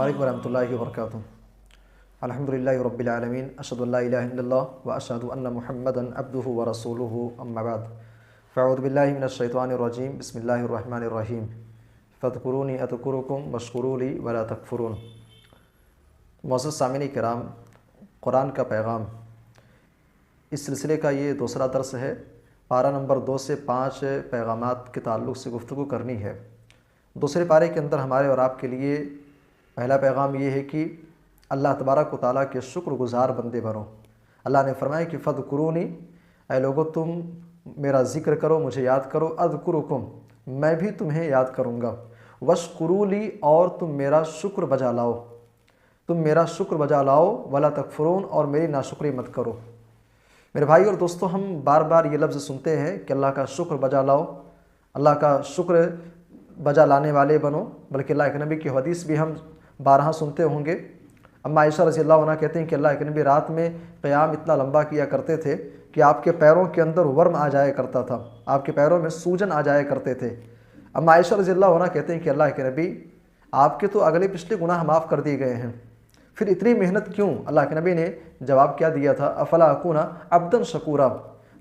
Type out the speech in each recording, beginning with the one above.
علیکم ورحمۃ اللہ وبرکاتہ۔ الحمدللہ رب العالمین، اشہد ان لا الہ الا اللہ واشہد ان محمدا عبدہ ورسولہ، اما بعد فاعوذ باللہ من الشیطان الرجیم، بسم اللہ الرحمن الرحیم۔ فاذکرونی اذکرکم واشکروا لی ولا تکفرون۔ معزز سامعین کرام، قرآن کا پیغام، اس سلسلے کا یہ دوسرا درس ہے۔ پارہ نمبر 2 سے 5 پیغامات کے تعلق سے گفتگو کرنی ہے۔ دوسرے پارے کے اندر ہمارے اور آپ کے لیے پہلا پیغام یہ ہے کہ اللہ تبارک و تعالیٰ کے شکر گزار بندے بنو۔ اللہ نے فرمایا کہ فاذکرونی، اے لوگو تم میرا ذکر کرو، مجھے یاد کرو، اذکرکم، میں بھی تمہیں یاد کروں گا، واشکروا لی، اور تم میرا شکر بجا لاؤ، تم میرا شکر بجا لاؤ، ولا تکفرون، اور میری ناشکری مت کرو۔ میرے بھائی اور دوستو، ہم بار بار یہ لفظ سنتے ہیں کہ اللہ کا شکر بجا لاؤ، اللہ کا شکر بجا لانے والے بنو، بلکہ اللہ کے نبی کی حدیث بھی ہم بارہا سنتے ہوں گے۔ اما عائشہ رضی اللہ عنہ کہتے ہیں کہ اللہ کے نبی رات میں قیام اتنا لمبا کیا کرتے تھے کہ آپ کے پیروں کے اندر ورم آ جایا کرتا تھا، آپ کے پیروں میں سوجن آ جایا کرتے تھے۔ اما عائشہ رضی اللہ عنہ کہتے ہیں کہ اللہ کے نبی، آپ کے تو اگلے پچھلے گناہ معاف کر دیے گئے ہیں، پھر اتنی محنت کیوں؟ اللہ کے نبی نے جواب کیا دیا تھا، افلا اکون عبدا شکورا،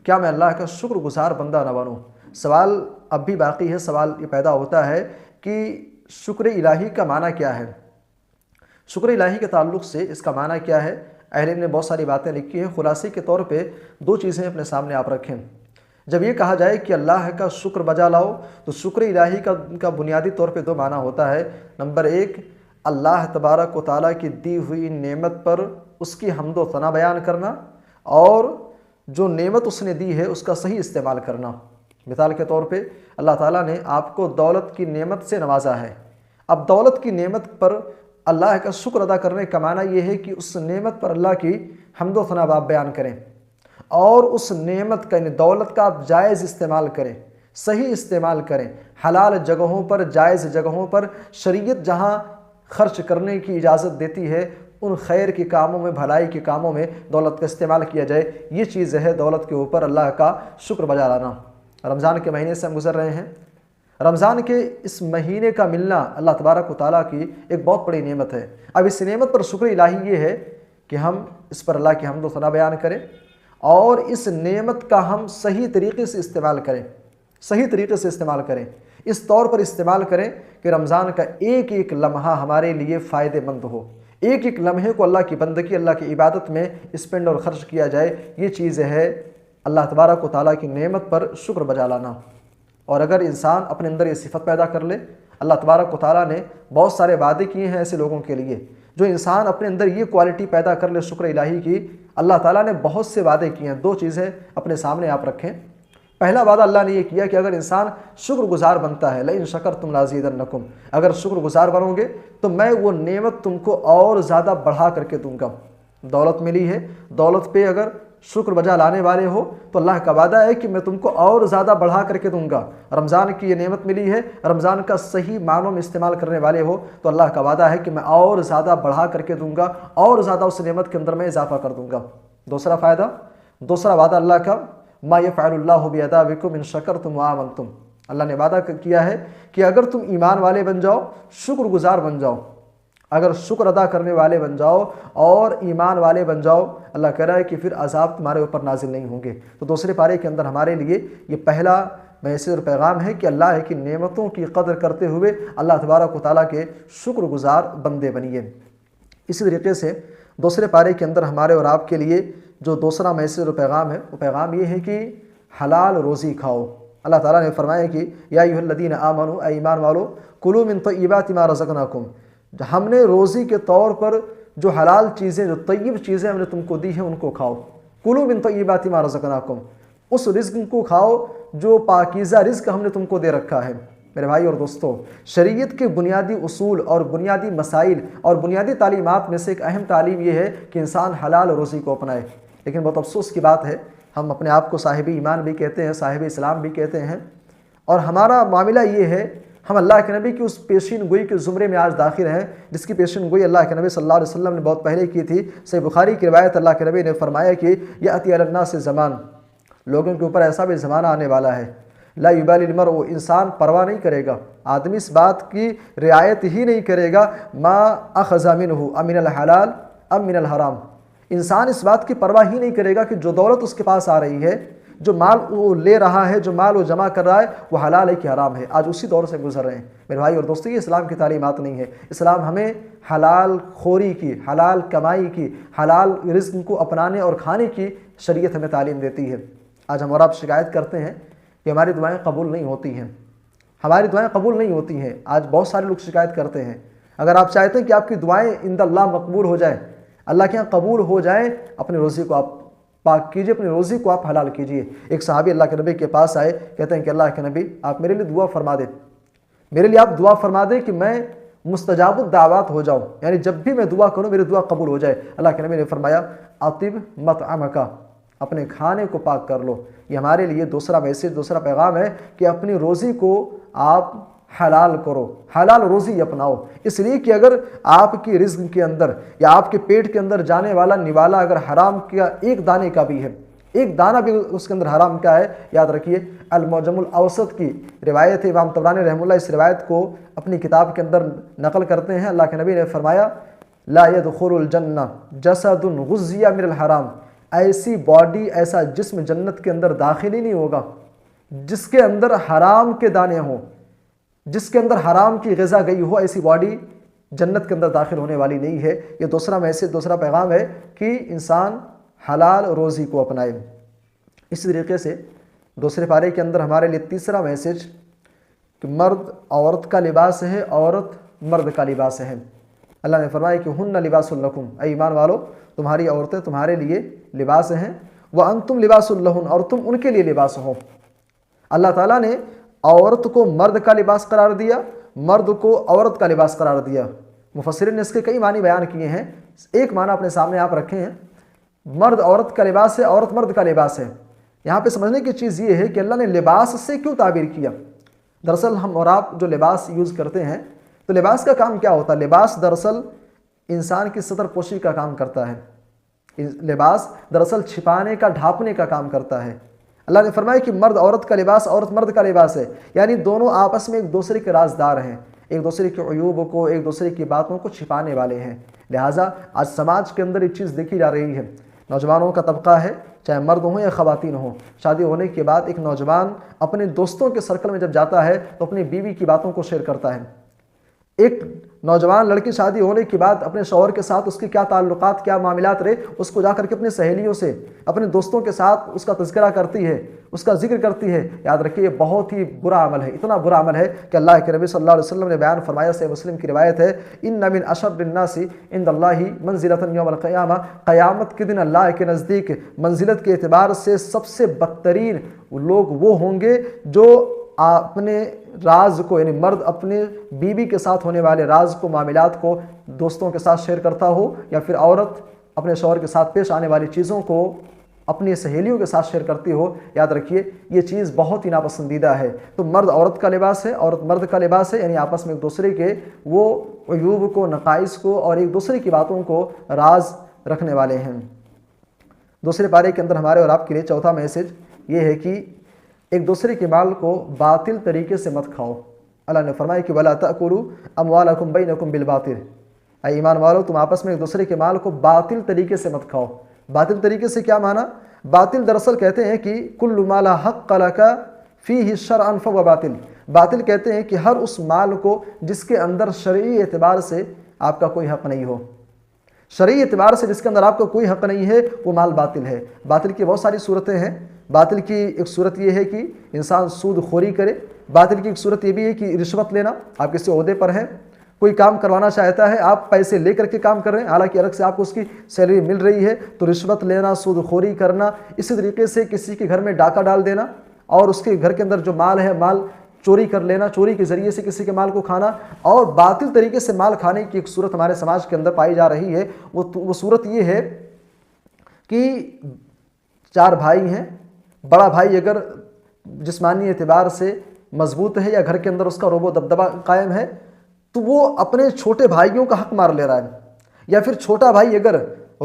کیا میں اللہ کا شکر گزار بندہ نہ بنوں؟ سوال اب بھی باقی ہے، سوال یہ پیدا ہوتا ہے کہ شکر الہی کا معنی کیا ہے؟ شکر الہی کے تعلق سے اس کا معنی کیا ہے؟ اہل علم نے بہت ساری باتیں لکھی ہیں، خلاصے کے طور پہ 2 چیزیں اپنے سامنے آپ رکھیں۔ جب یہ کہا جائے کہ اللہ کا شکر بجا لاؤ، تو شکر الہی کا بنیادی طور پہ 2 معنی ہوتا ہے۔ نمبر 1، اللہ تبارک و تعالیٰ کی دی ہوئی نعمت پر اس کی حمد و ثنا بیان کرنا، اور جو نعمت اس نے دی ہے اس کا صحیح استعمال کرنا۔ مثال کے طور پہ اللہ تعالیٰ نے آپ کو دولت کی نعمت سے نوازا ہے، اب دولت کی نعمت پر اللہ کا شکر ادا کرنے کا معنی یہ ہے کہ اس نعمت پر اللہ کی حمد و ثنا آپ بیان کریں، اور اس نعمت کا، یعنی دولت کا آپ جائز استعمال کریں، صحیح استعمال کریں، حلال جگہوں پر، جائز جگہوں پر، شریعت جہاں خرچ کرنے کی اجازت دیتی ہے ان خیر کے کاموں میں، بھلائی کے کاموں میں دولت کا استعمال کیا جائے۔ یہ چیز ہے دولت کے اوپر اللہ کا شکر بجا لانا۔ رمضان کے مہینے سے ہم گزر رہے ہیں، رمضان کے اس مہینے کا ملنا اللہ تبارک و تعالیٰ کی ایک بہت بڑی نعمت ہے۔ اب اس نعمت پر شکر الہی یہ ہے کہ ہم اس پر اللہ کی حمد و ثنا بیان کریں، اور اس نعمت کا ہم صحیح طریقے سے استعمال کریں، صحیح طریقے سے استعمال کریں، اس طور پر استعمال کریں کہ رمضان کا ایک ایک لمحہ ہمارے لیے فائدہ مند ہو، ایک ایک لمحے کو اللہ کی بندگی، اللہ کی عبادت میں اسپینڈ اور خرچ کیا جائے۔ یہ چیز ہے اللہ تبارک و تعالیٰ کی نعمت پر شکر بجا لانا۔ اور اگر انسان اپنے اندر یہ صفت پیدا کر لے، اللہ تبارک و تعالیٰ نے بہت سارے وعدے کیے ہیں ایسے لوگوں کے لیے، جو انسان اپنے اندر یہ کوالٹی پیدا کر لے شکر الہی کی، اللہ تعالیٰ نے بہت سے وعدے کیے ہیں۔ 2 چیزیں اپنے سامنے آپ رکھیں۔ پہلا وعدہ اللہ نے یہ کیا کہ اگر انسان شکر گزار بنتا ہے، لئن شکرتم لازیدنکم، اگر شکر گزار بنو گے تو میں وہ نعمت تم کو اور زیادہ بڑھا کر کے دوں گا۔ دولت ملی ہے، دولت پہ اگر شکر بجا لانے والے ہو تو اللہ کا وعدہ ہے کہ میں تم کو اور زیادہ بڑھا کر کے دوں گا۔ رمضان کی یہ نعمت ملی ہے، رمضان کا صحیح معنوں میں استعمال کرنے والے ہو تو اللہ کا وعدہ ہے کہ میں اور زیادہ بڑھا کر کے دوں گا، اور زیادہ اس نعمت کے اندر میں اضافہ کر دوں گا۔ دوسرا فائدہ، دوسرا وعدہ اللہ کا، ما یفعل اللہ بعذابکم ان شکرتم وآمنتم، اللہ نے وعدہ کیا ہے کہ اگر تم ایمان والے بن جاؤ، شکر گزار بن جاؤ، اگر شکر ادا کرنے والے بن جاؤ اور ایمان والے بن جاؤ، اللہ کہہ رہا ہے کہ پھر عذاب تمہارے اوپر نازل نہیں ہوں گے۔ تو دوسرے پارے کے اندر ہمارے لیے یہ پہلا میسج اور پیغام ہے کہ اللہ کی نعمتوں کی قدر کرتے ہوئے اللہ تبارک و تعالیٰ کے شکر گزار بندے بنیے۔ اسی طریقے سے دوسرے پارے کے اندر ہمارے اور آپ کے لیے جو دوسرا میسج اور پیغام ہے، وہ پیغام یہ ہے کہ حلال روزی کھاؤ۔ اللہ تعالیٰ نے فرمایا کہ یا ایھا الذین آمنوا، اے ایمان والو، کلوا من طیبات ما رزقناکم، ہم نے روزی کے طور پر جو حلال چیزیں، جو طیب چیزیں ہم نے تم کو دی ہیں ان کو کھاؤ۔ کلوا من طیبات ما رزقناکم، اس رزق کو کھاؤ جو پاکیزہ رزق ہم نے تم کو دے رکھا ہے۔ میرے بھائی اور دوستو، شریعت کے بنیادی اصول اور بنیادی مسائل اور بنیادی تعلیمات میں سے ایک اہم تعلیم یہ ہے کہ انسان حلال روزی کو اپنائے۔ لیکن بہت افسوس کی بات ہے، ہم اپنے آپ کو صاحب ایمان بھی کہتے ہیں، صاحب اسلام بھی کہتے ہیں، اور ہمارا معاملہ یہ ہے، ہم اللہ کے نبی کی اس پیشین گوئی کے زمرے میں آج داخل ہیں جس کی پیشین گوئی اللہ کے نبی صلی اللہ علیہ وسلم نے بہت پہلے کی تھی۔ صحیح بخاری کی روایت، اللہ کے نبی نے فرمایا کہ یأتی علی الناس زمان، لوگوں کے اوپر ایسا بھی زمانہ آنے والا ہے، لا یبالی المرء، انسان پرواہ نہیں کرے گا، آدمی اس بات کی رعایت ہی نہیں کرے گا، ما اخذ منہ امن الحلال ام من الحرام، انسان اس بات کی پرواہ ہی نہیں کرے گا کہ جو دولت اس کے پاس آ رہی ہے، جو مال وہ لے رہا ہے، جو مال وہ جمع کر رہا ہے، وہ حلال ہے کہ حرام ہے۔ آج اسی دور سے گزر رہے ہیں میرے بھائی اور دوستو، یہ اسلام کی تعلیمات نہیں ہے۔ اسلام ہمیں حلال خوری کی، حلال کمائی کی، حلال رزق کو اپنانے اور کھانے کی شریعت ہمیں تعلیم دیتی ہے۔ آج ہم اور آپ شکایت کرتے ہیں کہ ہماری دعائیں قبول نہیں ہوتی ہیں، ہماری دعائیں قبول نہیں ہوتی ہیں۔ آج بہت سارے لوگ شکایت کرتے ہیں۔ اگر آپ چاہتے ہیں کہ آپ کی دعائیں عند اللہ مقبول ہو جائیں، اللہ کے یہاں قبول ہو جائیں، اپنی روزی کو آپ پاک کیجئے، اپنی روزی کو آپ حلال کیجئے۔ ایک صحابی اللہ کے نبی کے پاس آئے، کہتے ہیں کہ اللہ کے نبی آپ میرے لیے دعا فرما دیں، میرے لیے آپ دعا فرما دیں کہ میں مستجاب الدعوات ہو جاؤں، یعنی جب بھی میں دعا کروں میری دعا قبول ہو جائے۔ اللہ کے نبی نے فرمایا اطب مطعمک، اپنے کھانے کو پاک کر لو۔ یہ ہمارے لیے دوسرا میسیج، دوسرا پیغام ہے کہ اپنی روزی کو آپ حلال کرو، حلال روزی اپناؤ، اس لیے کہ اگر آپ کی رزق کے اندر یا آپ کے پیٹ کے اندر جانے والا نوالا اگر حرام کیا ایک دانے کا بھی ہے، ایک دانہ بھی اس کے اندر حرام کا ہے، یاد رکھیے المعجم الاوسط کی روایت ہے، امام طبرانی رحمہ اللہ اس روایت کو اپنی کتاب کے اندر نقل کرتے ہیں۔ اللہ کے نبی نے فرمایا لا يدخل الجنہ جسد غذی من الحرام، ایسی باڈی، ایسا جسم جنت کے اندر داخل ہی نہیں ہوگا جس کے اندر حرام کے دانے ہوں، جس کے اندر حرام کی غذا گئی ہو، ایسی باڈی جنت کے اندر داخل ہونے والی نہیں ہے۔ یہ دوسرا میسیج، دوسرا پیغام ہے کہ انسان حلال روزی کو اپنائے۔ اسی طریقے سے دوسرے پارے کے اندر ہمارے لیے تیسرا میسیج کہ مرد عورت کا لباس ہے، عورت مرد کا لباس ہے۔ اللہ نے فرمایا کہ ہن لباس لکم، اے ایمان والو تمہاری عورتیں تمہارے لیے لباس ہیں، وانتم لباس لہن، اور تم ان کے لیے لباس ہو۔ اللہ تعالیٰ نے عورت کو مرد کا لباس قرار دیا، مرد کو عورت کا لباس قرار دیا۔ مفسرین نے اس کے کئی معنی بیان کیے ہیں، ایک معنی اپنے سامنے آپ رکھے ہیں، مرد عورت کا لباس ہے، عورت مرد کا لباس ہے۔ یہاں پہ سمجھنے کی چیز یہ ہے کہ اللہ نے لباس سے کیوں تعبیر کیا۔ دراصل ہم اور آپ جو لباس یوز کرتے ہیں تو لباس کا کام کیا ہوتا ہے؟ لباس دراصل انسان کی ستر پوشی کا کام کرتا ہے، لباس دراصل چھپانے کا، ڈھانپنے کا کام کرتا ہے۔ اللہ نے فرمایا کہ مرد عورت کا لباس، عورت مرد کا لباس ہے، یعنی دونوں آپس میں ایک دوسرے کے رازدار ہیں، ایک دوسرے کے عیوب کو، ایک دوسرے کی باتوں کو چھپانے والے ہیں۔ لہٰذا آج سماج کے اندر ایک چیز دیکھی جا رہی ہے، نوجوانوں کا طبقہ ہے، چاہے مرد ہوں یا خواتین ہوں، شادی ہونے کے بعد ایک نوجوان اپنے دوستوں کے سرکل میں جب جاتا ہے تو اپنی بیوی کی باتوں کو شیئر کرتا ہے۔ ایک نوجوان لڑکی شادی ہونے کے بعد اپنے شوہر کے ساتھ اس کے کیا تعلقات، کیا معاملات رہے، اس کو جا کر کے اپنی سہیلیوں سے، اپنے دوستوں کے ساتھ اس کا تذکرہ کرتی ہے، اس کا ذکر کرتی ہے۔ یاد رکھیے یہ بہت ہی برا عمل ہے، اتنا برا عمل ہے کہ اللہ کے نبی صلی اللہ علیہ وسلم نے بیان فرمایا، صحیح مسلم کی روایت ہے، ان من اشر الناس عند اللہ منزلۃ یوم القیامہ، قیامت کے دن اللہ کے نزدیک منزلت کے اعتبار سے سب سے بدترین لوگ وہ ہوں گے جو اپنے راز کو، یعنی مرد اپنے بیوی کے ساتھ ہونے والے راز کو، معاملات کو دوستوں کے ساتھ شیئر کرتا ہو، یا پھر عورت اپنے شوہر کے ساتھ پیش آنے والی چیزوں کو اپنی سہیلیوں کے ساتھ شیئر کرتی ہو۔ یاد رکھیے یہ چیز بہت ہی ناپسندیدہ ہے۔ تو مرد عورت کا لباس ہے، عورت مرد کا لباس ہے، یعنی آپس میں ایک دوسرے کے وہ عیوب کو، نقائص کو اور ایک دوسرے کی باتوں کو راز رکھنے والے ہیں۔ دوسرے پارے کے اندر ہمارے اور آپ کے لیے چوتھا میسیج یہ ہے کہ ایک دوسرے کے مال کو باطل طریقے سے مت کھاؤ۔ اللہ نے فرمایا کہ وَلَا تَأْكُلُوا أَمْوَالَكُمْ بَيْنَكُمْ بِالْبَاطِلِ، اے ایمان والو تم آپس میں ایک دوسرے کے مال کو باطل طریقے سے مت کھاؤ۔ باطل طریقے سے کیا معنی؟ باطل دراصل کہتے ہیں کہ كُلُّ مَا لَا حَقَّ لَكَ فِيهِ شَرْعًا فَهُوَ باطل، باطل کہتے ہیں کہ ہر اس مال کو جس کے اندر شرعی اعتبار سے آپ کا کوئی حق نہیں ہو، شرعی اعتبار سے جس کے اندر آپ کا کوئی حق نہیں ہے وہ مال باطل ہے۔ باطل کی بہت ساری صورتیں ہیں۔ باطل کی ایک صورت یہ ہے کہ انسان سود خوری کرے، باطل کی ایک صورت یہ بھی ہے کہ رشوت لینا، آپ کسی عہدے پر ہیں، کوئی کام کروانا چاہتا ہے، آپ پیسے لے کر کے کام کر رہے ہیں، حالانکہ الگ سے آپ کو اس کی سیلری مل رہی ہے، تو رشوت لینا، سود خوری کرنا۔ اسی طریقے سے کسی کے گھر میں ڈاکہ ڈال دینا اور اس کے گھر کے اندر جو مال ہے مال چوری کر لینا، چوری کے ذریعے سے کسی کے مال کو کھانا، اور باطل طریقے سے مال کھانے کی ایک صورت ہمارے سماج کے اندر پائی جا رہی ہے۔ وہ صورت یہ ہے کہ چار بھائی ہیں، بڑا بھائی اگر جسمانی اعتبار سے مضبوط ہے یا گھر کے اندر اس کا رعب و دبدبہ قائم ہے تو وہ اپنے چھوٹے بھائیوں کا حق مار لے رہا ہے، یا پھر چھوٹا بھائی اگر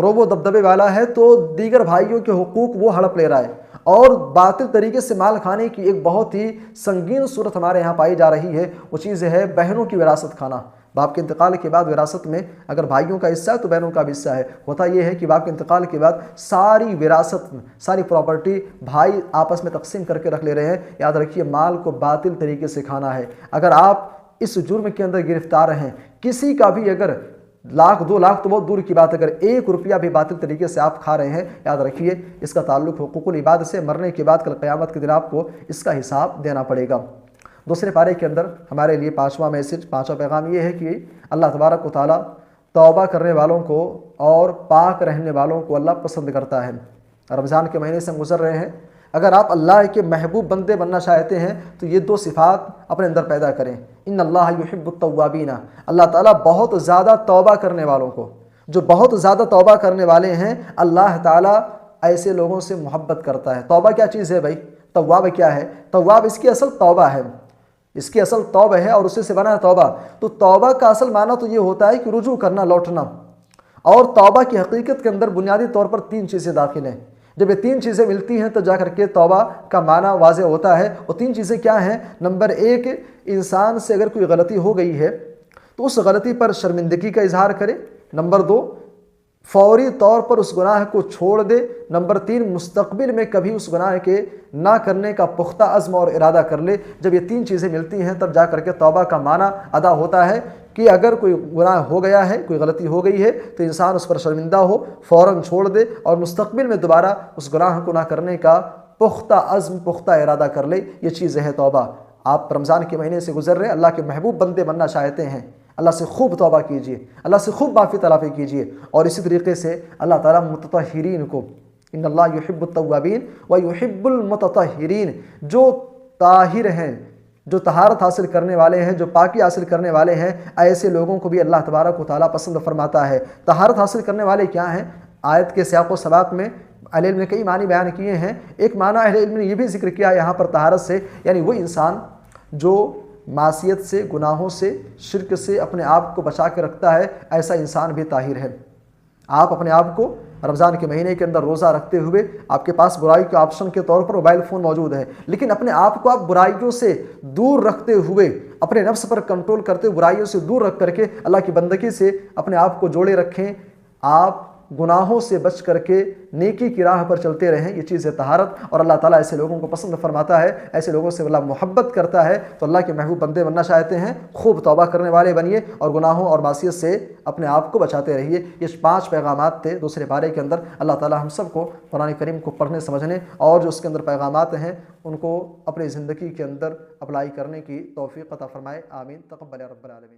رعب و دبدبے والا ہے تو دیگر بھائیوں کے حقوق وہ ہڑپ لے رہا ہے، اور باطل طریقے سے مال کھانے کی ایک بہت ہی سنگین صورت ہمارے یہاں پائی جا رہی ہے، وہ چیز ہے بہنوں کی وراثت کھانا۔ باپ کے انتقال کے بعد وراثت میں اگر بھائیوں کا حصہ ہے تو بہنوں کا بھی حصہ ہے۔ ہوتا یہ ہے کہ باپ کے انتقال کے بعد ساری وراثت، ساری پراپرٹی بھائی آپس میں تقسیم کر کے رکھ لے رہے ہیں۔ یاد رکھیے مال کو باطل طریقے سے کھانا ہے۔ اگر آپ اس جرم کے اندر گرفتار ہیں، کسی کا بھی اگر لاکھ 2 لاکھ تو بہت دور کی بات، اگر 1 روپیہ بھی باطل طریقے سے آپ کھا رہے ہیں، یاد رکھیے اس کا تعلق حقوق العباد سے، مرنے کے بعد کل قیامت کے دن آپ کو اس کا حساب دینا پڑے گا۔ دوسرے پارے کے اندر ہمارے لیے 5واں میسج، 5واں پیغام یہ ہے کہ اللہ تبارک و تعالیٰ توبہ کرنے والوں کو اور پاک رہنے والوں کو اللہ پسند کرتا ہے۔ رمضان کے مہینے سے ہم گزر رہے ہیں، اگر آپ اللہ کے محبوب بندے بننا چاہتے ہیں تو یہ 2 صفات اپنے اندر پیدا کریں۔ ان اللہ یحب التوابین، اللہ تعالیٰ بہت زیادہ توبہ کرنے والوں کو، جو بہت زیادہ توبہ کرنے والے ہیں، اللہ تعالیٰ ایسے لوگوں سے محبت کرتا ہے۔ توبہ کیا چیز ہے بھائی؟ تواب کیا ہے؟ تواب اس کی اصل توبہ ہے، اس کی اصل توبہ ہے اور اسی سے بنا ہے توبہ۔ تو توبہ کا اصل معنی تو یہ ہوتا ہے کہ رجوع کرنا، لوٹنا۔ اور توبہ کی حقیقت کے اندر بنیادی طور پر 3 چیزیں داخل ہیں۔ جب یہ 3 چیزیں ملتی ہیں تو جا کر کے توبہ کا معنی واضح ہوتا ہے۔ وہ 3 چیزیں کیا ہیں؟ نمبر 1، انسان سے اگر کوئی غلطی ہو گئی ہے تو اس غلطی پر شرمندگی کا اظہار کرے۔ نمبر 2، فوری طور پر اس گناہ کو چھوڑ دے۔ نمبر 3، مستقبل میں کبھی اس گناہ کے نہ کرنے کا پختہ عزم اور ارادہ کر لے۔ جب یہ 3 چیزیں ملتی ہیں تب جا کر کے توبہ کا معنی ادا ہوتا ہے کہ اگر کوئی گناہ ہو گیا ہے، کوئی غلطی ہو گئی ہے تو انسان اس پر شرمندہ ہو، فوراً چھوڑ دے اور مستقبل میں دوبارہ اس گناہ کو نہ کرنے کا پختہ عزم، پختہ ارادہ کر لے۔ یہ چیز ہے توبہ۔ آپ رمضان کے مہینے سے گزر رہے، اللہ کے محبوب بندے بننا چاہتے ہیں، اللہ سے خوب توبہ کیجیے، اللہ سے خوب معافی تلافی کیجیے، اور اسی طریقے سے اللہ تعالیٰ متطہرین کو، ان اللہ یحب التوابین ویحب المتطہرین، جو طاہر ہیں، جو طہارت حاصل کرنے والے ہیں، جو پاکی حاصل کرنے والے ہیں، ایسے لوگوں کو بھی اللہ تبارک و تعالیٰ پسند فرماتا ہے۔ طہارت حاصل کرنے والے کیا ہیں؟ آیت کے سیاق و سباق میں اہل علم نے کئی معنی بیان کیے ہیں۔ ایک معنی اہل علم نے یہ بھی ذکر کیا یہاں پر طہارت سے، یعنی وہ انسان جو معصیت سے، گناہوں سے، شرک سے اپنے آپ کو بچا کے رکھتا ہے، ایسا انسان بھی طاہر ہے۔ آپ اپنے آپ کو رمضان کے مہینے کے اندر روزہ رکھتے ہوئے آپ کے پاس برائی کے آپشن کے طور پر موبائل فون موجود ہے، لیکن اپنے آپ کو آپ برائیوں سے دور رکھتے ہوئے، اپنے نفس پر کنٹرول کرتے ہوئے برائیوں سے دور رکھ کر کے اللہ کی بندگی سے اپنے آپ کو جوڑے رکھیں۔ آپ گناہوں سے بچ کر کے نیکی کی راہ پر چلتے رہیں، یہ چیز ہے طہارت، اور اللہ تعالیٰ ایسے لوگوں کو پسند فرماتا ہے، ایسے لوگوں سے اللہ محبت کرتا ہے۔ تو اللہ کے محبوب بندے بننا چاہتے ہیں، خوب توبہ کرنے والے بنیے اور گناہوں اور معصیت سے اپنے آپ کو بچاتے رہیے۔ یہ 5 پیغامات تھے دوسرے پارے کے اندر۔ اللہ تعالیٰ ہم سب کو قرآن کریم کو پڑھنے، سمجھنے اور جو اس کے اندر پیغامات ہیں ان کو اپنی زندگی کے اندر اپلائی کرنے کی توفیق عطا فرمائے۔ آمین۔ تقبل یا رب العالمین۔